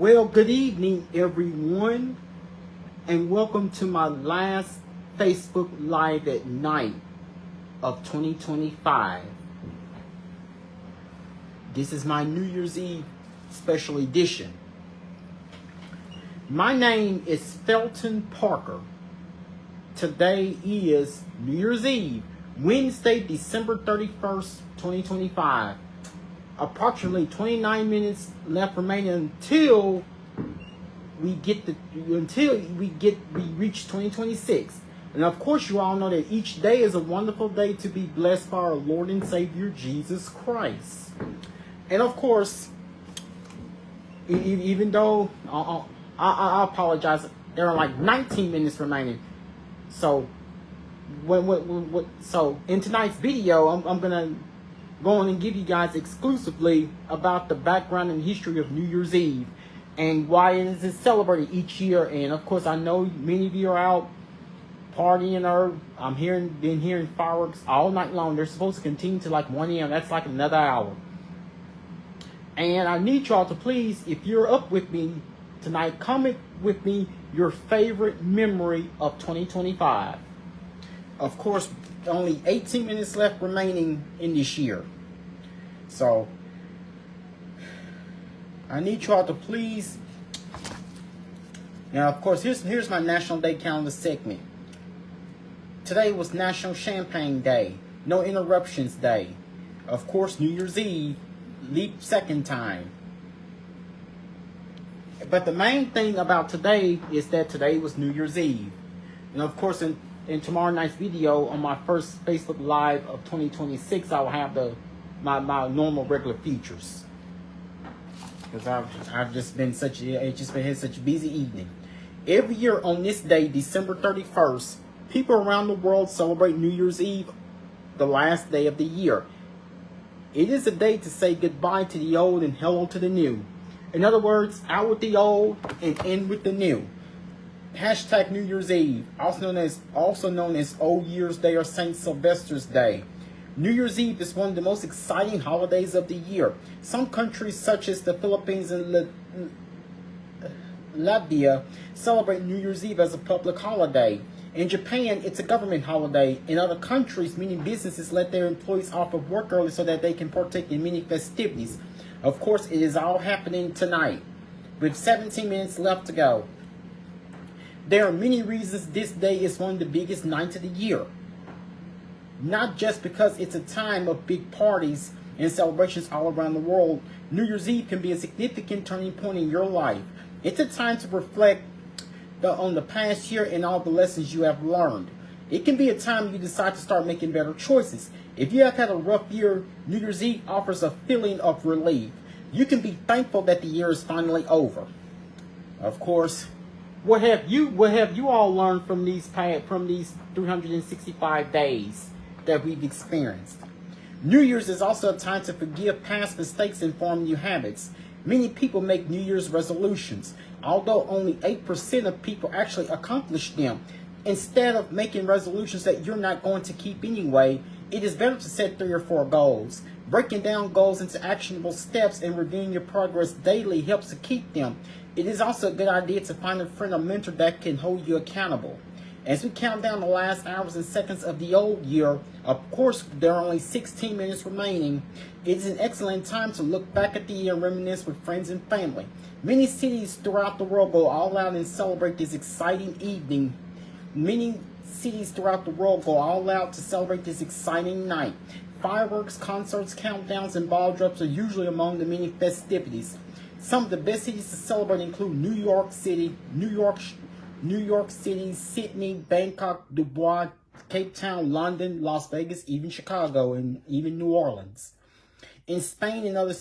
Well, good evening, everyone, and welcome to my last Facebook Live at night of 2025. This is my New Year's Eve special edition. My name is Felton Parker. Today is New Year's Eve, Wednesday, December 31st, 2025. Approximately 29 minutes left remaining until we reach 2026. And of course, you all know that each day is a wonderful day to be blessed by our Lord and Savior Jesus Christ. And of course, even though I apologize, there are like 19 minutes remaining. So so in tonight's video, I'm gonna go on and give you guys exclusively about the background and history of New Year's Eve and why it is celebrated each year. And of course, I know many of you are out partying, or been hearing fireworks all night long. They're supposed to continue to like 1 a.m. That's like another hour. And I need y'all to please, if you're up with me tonight, comment with me your favorite memory of 2025. Of course, only 18 minutes left remaining in this year. So, I need y'all to please. Now, of course, here's my National Day Calendar segment. Today was National Champagne Day, No Interruptions Day. Of course, New Year's Eve, leap second time. But the main thing about today is that today was New Year's Eve. And of course, in tomorrow night's video on my first Facebook Live of 2026, I will have my normal regular features. Because I've just been such a busy evening. Every year on this day, December 31st, people around the world celebrate New Year's Eve, the last day of the year. It is a day to say goodbye to the old and hello to the new. In other words, out with the old and in with the new. Hashtag New Year's Eve, also known as Old Year's Day or St. Sylvester's Day. New Year's Eve is one of the most exciting holidays of the year. Some countries, such as the Philippines and Latvia, celebrate New Year's Eve as a public holiday. In Japan, it's a government holiday. In other countries, many businesses let their employees off of work early so that they can partake in many festivities. Of course, it is all happening tonight, with 17 minutes left to go. There are many reasons this day is one of the biggest nights of the year. Not just because it's a time of big parties and celebrations all around the world. New Year's Eve can be a significant turning point in your life. It's a time to reflect on the past year and all the lessons you have learned. It can be a time you decide to start making better choices. If you have had a rough year, New Year's Eve offers a feeling of relief. You can be thankful that the year is finally over. Of course, what have you all learned from these 365 days that we've experienced? New Year's is also a time to forgive past mistakes and form new habits. Many people make New Year's resolutions, although only 8% of people actually accomplish them. Instead of making resolutions that you're not going to keep anyway, it is better to set 3 or 4 goals. Breaking down goals into actionable steps and reviewing your progress daily helps to keep them. It is also a good idea to find a friend or mentor that can hold you accountable. As we count down the last hours and seconds of the old year, of course there are only 16 minutes remaining, it is an excellent time to look back at the year and reminisce with friends and family. Many cities throughout the world go all out and celebrate this exciting evening. Many cities throughout the world go all out to celebrate this exciting night. Fireworks, concerts, countdowns, and ball drops are usually among the many festivities. Some of the best cities to celebrate include New York City, Sydney, Bangkok, Dubai, Cape Town, London, Las Vegas, even Chicago, and even New Orleans. In Spain and other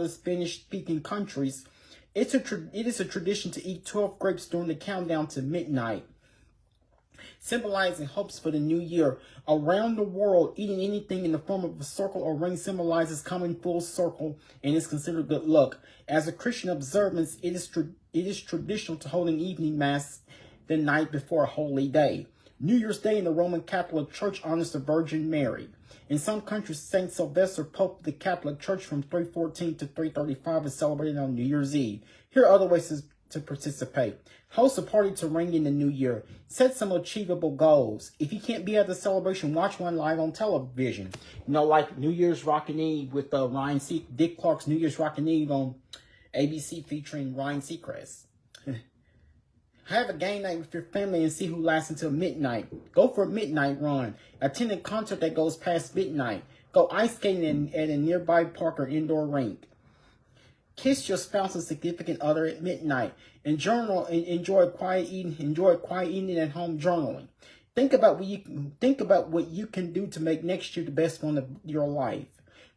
Spanish-speaking countries, it is a tradition to eat 12 grapes during the countdown to midnight, symbolizing hopes for the new year. Around the world, eating anything in the form of a circle or ring symbolizes coming full circle and is considered good luck. As a Christian observance, it is traditional to hold an evening mass the night before a holy day. New Year's Day in the Roman Catholic Church honors the Virgin Mary. In some countries, St. Sylvester, Pope of the Catholic Church from 314 to 335 is celebrated on New Year's Eve. Here are other ways to participate. Host a party to ring in the new year. Set some achievable goals. If you can't be at the celebration, watch one live on television. You know, like New Year's Rockin' Eve with Dick Clark's New Year's Rockin' Eve on ABC featuring Ryan Seacrest. Have a game night with your family and see who lasts until midnight. Go for a midnight run. Attend a concert that goes past midnight. Go ice skating at a nearby park or indoor rink. Kiss your spouse or significant other at midnight. And enjoy quiet eating at home journaling. Think about what you can do to make next year the best one of your life.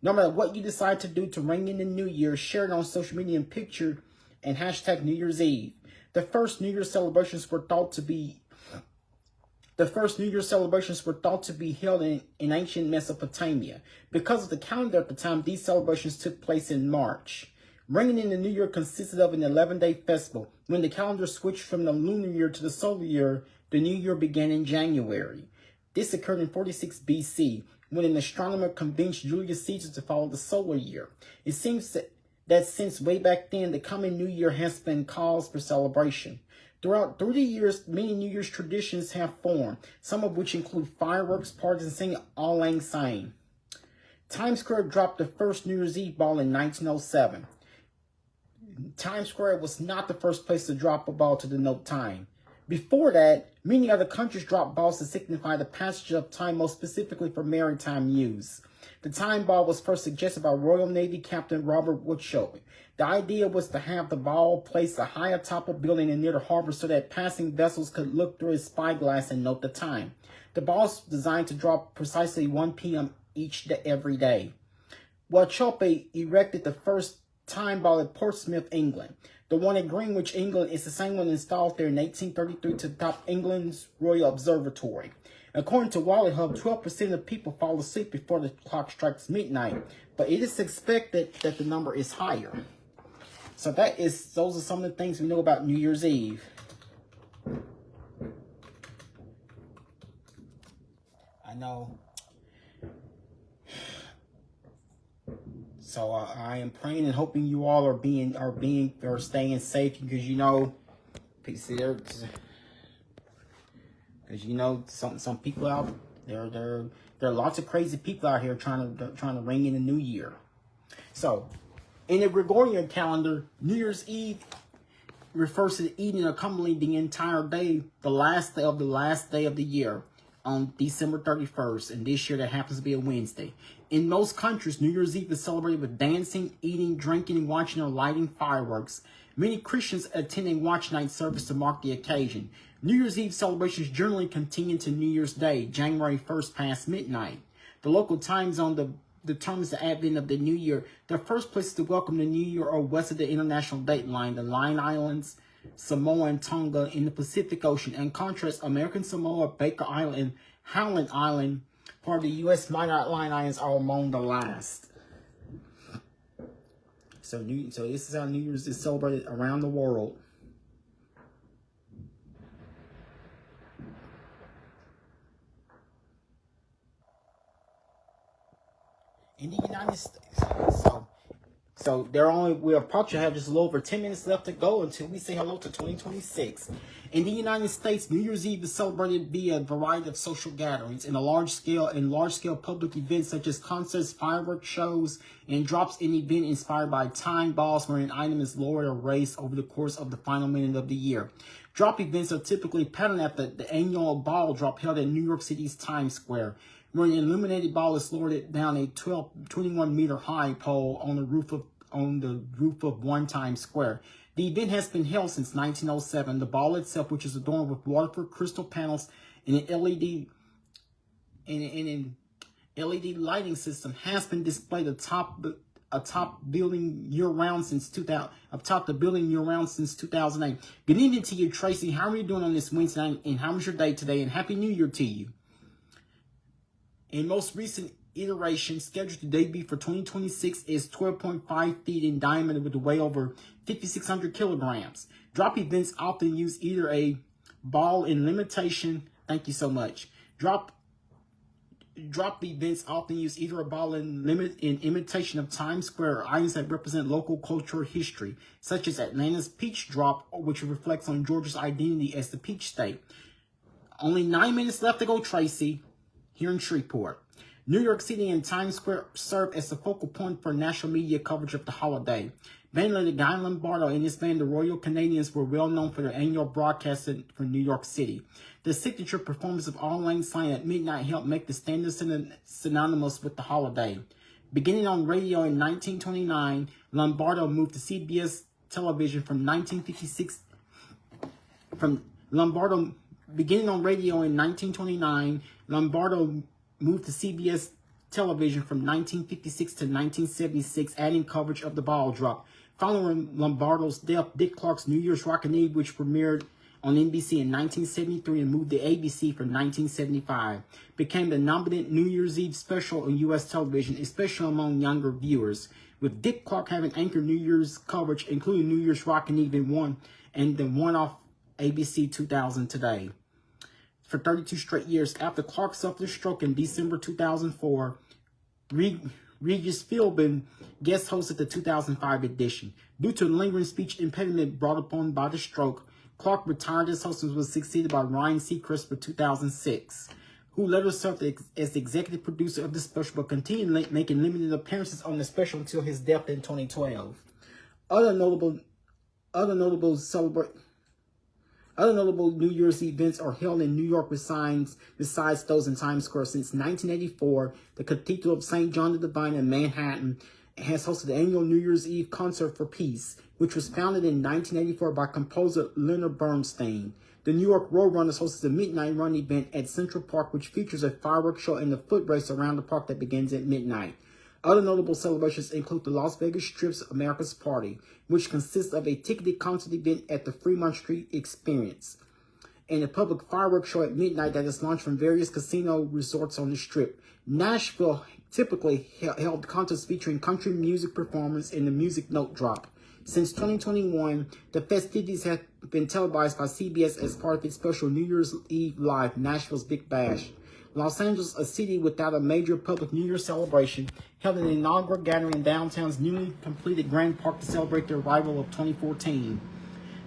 No matter what you decide to do to ring in the new year, share it on social media and picture and hashtag New Year's Eve. The first New Year's celebrations were thought to be held in ancient Mesopotamia. Because of the calendar at the time, these celebrations took place in March. Ringing in the New Year consisted of an 11-day festival. When the calendar switched from the lunar year to the solar year, the new year began in January. This occurred in 46 BC, when an astronomer convinced Julius Caesar to follow the solar year. It seems that since way back then, the coming new year has been cause for celebration. Through the years, many New Year's traditions have formed, some of which include fireworks, parties, and singing Auld Lang Syne. Times Square dropped the first New Year's Eve ball in 1907. Times Square was not the first place to drop a ball to denote time. Before that, many other countries dropped balls to signify the passage of time, most specifically for maritime use. The time ball was first suggested by Royal Navy Captain Robert Wauchope. The idea was to have the ball placed high atop a building and near the harbor so that passing vessels could look through a spyglass and note the time. The ball was designed to drop precisely 1 p.m. every day. Wauchope erected the first time ball at Portsmouth, England. The one at Greenwich, England is the same one installed there in 1833 to top England's Royal Observatory. According to Wallet Hub, 12% of people fall asleep before the clock strikes midnight, but it is expected that the number is higher. So those are some of the things we know about New Year's Eve. I know. So I am praying and hoping you all are staying safe, because some people out there are lots of crazy people out here trying to ring in the new year. So in the Gregorian calendar, New Year's Eve refers to the evening accommodating the entire day, the last day of the year, on December 31st, and this year that happens to be a Wednesday. In most countries, New Year's Eve is celebrated with dancing, eating, drinking, watching, or lighting fireworks. Many Christians attend a watch night service to mark the occasion. New Year's Eve celebrations generally continue to New Year's Day, January 1st past midnight. The local time zone determines the advent of the new year. The first places to welcome the new year are west of the international date line, the Line Islands, Samoa, and Tonga in the Pacific Ocean. In contrast, American Samoa, Baker Island, and Howland Island, part of the U.S. Minor Line Islands, are among the last. So this is how New Year's is celebrated around the world. In the United States. So we approach have just a little over 10 minutes left to go until we say hello to 2026. In the United States, New Year's Eve is celebrated via a variety of social gatherings and large scale public events such as concerts, fireworks shows, and drops in event inspired by time balls where an item is lowered or raised over the course of the final minute of the year. Drop events are typically patterned after the annual ball drop held at New York City's Times Square, where an illuminated ball is lowered down a 21-meter high pole on the roof of one Times Square. The event has been held since 1907. The ball itself, which is adorned with Waterford crystal panels and an LED lighting system, has been displayed atop the building year-round since 2008. Good evening to you, Tracy. How are you doing on this Wednesday night? And how was your day today? And Happy New Year to you. In most recent iteration, scheduled to debut for 2026, is 12.5 feet in diameter with a weight over 5,600 kilograms. Drop events often use either a ball in imitation Thank you so much. Drop events often use either a ball in imitation of Times Square or items that represent local culture or history, such as Atlanta's Peach Drop, which reflects on Georgia's identity as the Peach State. Only 9 minutes left to go, Tracy, here in Shreveport. New York City and Times Square served as the focal point for national media coverage of the holiday. Band leader Guy Lombardo and his band, the Royal Canadians, were well known for their annual broadcast for New York City. The signature performance of All Lang Syne at midnight helped make the standard synonymous with the holiday. Beginning on radio in 1929, Lombardo moved to CBS television from 1956. Beginning on radio in 1929, Lombardo moved to CBS television from 1956 to 1976, adding coverage of the ball drop. Following Lombardo's death, Dick Clark's New Year's Rockin' Eve, which premiered on NBC in 1973 and moved to ABC from 1975, became the dominant New Year's Eve special on U.S. television, especially among younger viewers, with Dick Clark having anchored New Year's coverage, including New Year's Rockin' Eve and then one off ABC 2000 Today. For 32 straight years, after Clark suffered a stroke in December 2004, Regis Philbin guest hosted the 2005 edition. Due to a lingering speech impediment brought upon by the stroke, Clark retired as host and was succeeded by Ryan Seacrest for 2006, who later served as the executive producer of the special but continued making limited appearances on the special until his death in 2012. Other notable New Year's events are held in New York besides those in Times Square. Since 1984, the Cathedral of St. John the Divine in Manhattan has hosted the annual New Year's Eve Concert for Peace, which was founded in 1984 by composer Leonard Bernstein. The New York Roadrunners hosted a midnight run event at Central Park, which features a fireworks show and a foot race around the park that begins at midnight. Other notable celebrations include the Las Vegas Strip's America's Party, which consists of a ticketed concert event at the Fremont Street Experience, and a public fireworks show at midnight that is launched from various casino resorts on the Strip. Nashville typically held concerts featuring country music performers and the Music Note Drop. Since 2021, the festivities have been televised by CBS as part of its special New Year's Eve Live, Nashville's Big Bash. Los Angeles, a city without a major public New Year's celebration, held an inaugural gathering in downtown's newly completed Grand Park to celebrate the arrival of 2014.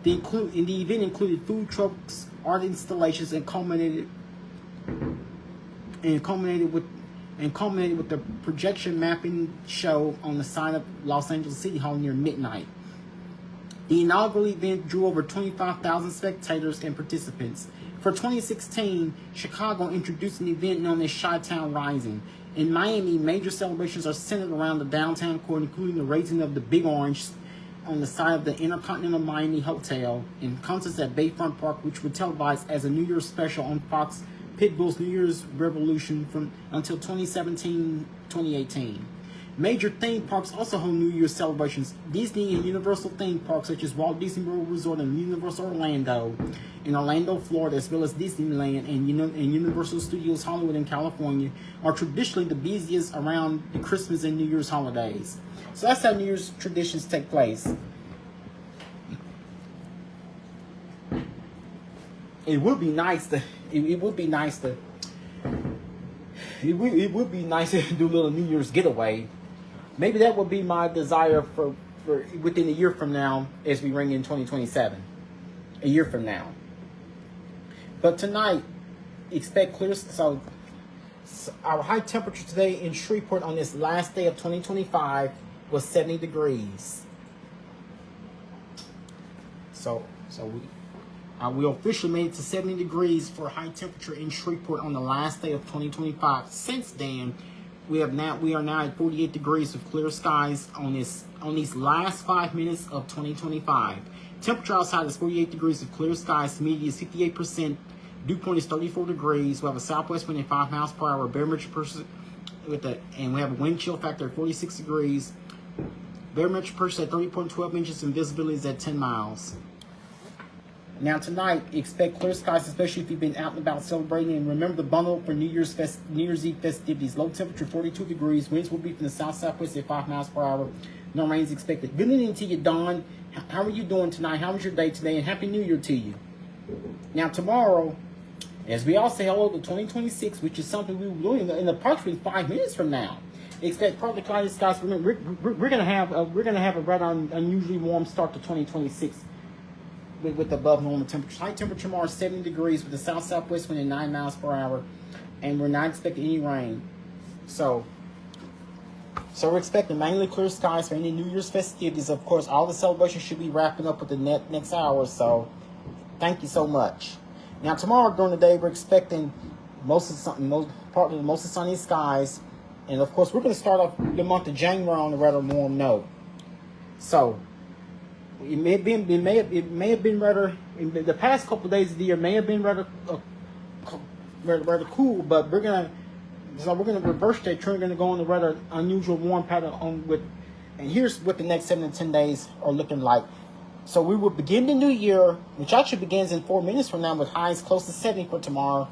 The event included food trucks, art installations, and culminated with the projection mapping show on the side of Los Angeles City Hall near midnight. The inaugural event drew over 25,000 spectators and participants. For 2016, Chicago introduced an event known as Chi-Town Rising. In Miami, major celebrations are centered around the downtown core, including the raising of the Big Orange on the side of the Intercontinental Miami Hotel, and concerts at Bayfront Park, which were televised as a New Year's special on Fox Pitbull's New Year's Revolution until 2017-2018. Major theme parks also hold New Year's celebrations. Disney and Universal theme parks such as Walt Disney World Resort and Universal Orlando in Orlando, Florida, as well as Disneyland and Universal Studios Hollywood in California, are traditionally the busiest around the Christmas and New Year's holidays. So that's how New Year's traditions take place. It would be nice to do a little New Year's getaway. Maybe that would be my desire for within a year from now as we ring in 2027. A year from now. But tonight, expect clear. So our high temperature today in Shreveport on this last day of 2025 was 70 degrees. So we officially made it to 70 degrees for high temperature in Shreveport on the last day of 2025. Since then, we are now at 48 degrees with clear skies on these last 5 minutes of 2025. Temperature outside is 48 degrees with clear skies. Humidity is 58%. Dew point is 34 degrees. We have a southwest wind at 5 miles per hour. Barometric pressure and we have a wind chill factor at 46 degrees. Barometric pressure at 30.12 inches and visibility is at 10 miles. Now tonight, expect clear skies, especially if you've been out and about celebrating. And remember to bundle up for New Year's Eve festivities. Low temperature 42 degrees. Winds will be from the south-southwest at 5 miles per hour. No rain is expected. Good evening to you, Dawn. How are you doing tonight? How was your day today? And Happy New Year to you. Now tomorrow, As we all say hello to 2026, which is something we will do in approximately 5 minutes from now. Expect partly cloudy skies. We're gonna have a rather unusually warm start to 2026 with above normal temperatures. High temperature tomorrow 70 degrees with the south-southwest wind at 9 miles per hour, and we're not expecting any rain. So we're expecting mainly clear skies for any New Year's festivities. Of course, all the celebrations should be wrapping up with the next hour. So thank you so much. Now tomorrow during the day we're expecting mostly sunny skies, and of course we're going to start off the month of January on a rather warm note. So it may have been rather in the past couple of days of the year may have been rather cool, but we're gonna reverse that trend. We're gonna go on a rather unusual warm pattern and here's what the next 7 to 10 days are looking like. So we will begin the new year, which actually begins in 4 minutes from now, with highs close to 70 for tomorrow.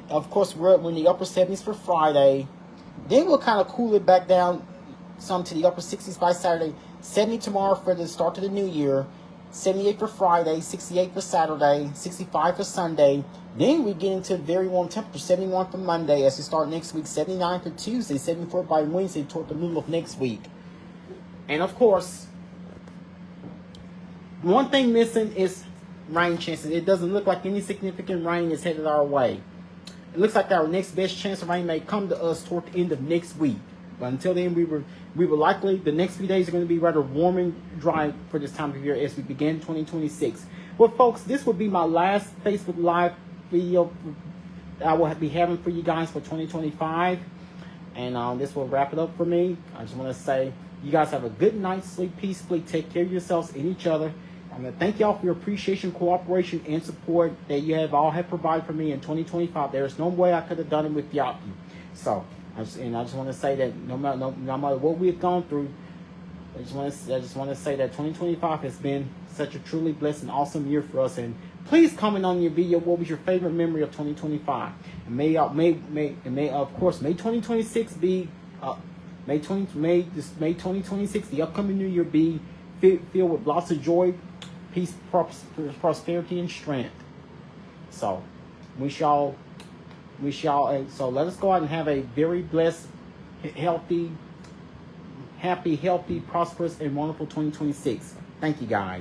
Of course, we're in the upper 70s for Friday. Then we'll kind of cool it back down some to the upper 60s by Saturday. 70 tomorrow for the start of the new year. 78 for Friday, 68 for Saturday, 65 for Sunday. Then we get into very warm temperature, 71 for Monday as we start next week, 79 for Tuesday, 74 by Wednesday toward the middle of next week. And of course, one thing missing is rain chances. It doesn't look like any significant rain is headed our way. It looks like our next best chance of rain may come to us toward the end of next week. But until then, we will likely, the next few days are going to be rather warm and dry for this time of year as we begin 2026. Well, folks, this will be my last Facebook Live video I will be having for you guys for 2025. And this will wrap it up for me. I just want to say, you guys have a good night, sleep peacefully, take care of yourselves and each other. I'm going to thank y'all for your appreciation, cooperation, and support that you have all provided for me in 2025. There is no way I could have done it without you. So, I just want to say that no matter what we've gone through, I just want to say that 2025 has been such a truly blessed and awesome year for us. And please comment on your video, what was your favorite memory of 2025? And may 2026 be May 2026, the upcoming new year, be filled with lots of joy, peace, prosperity, and strength. So, so let us go out and have a very blessed, happy, prosperous, and wonderful 2026. Thank you, guys.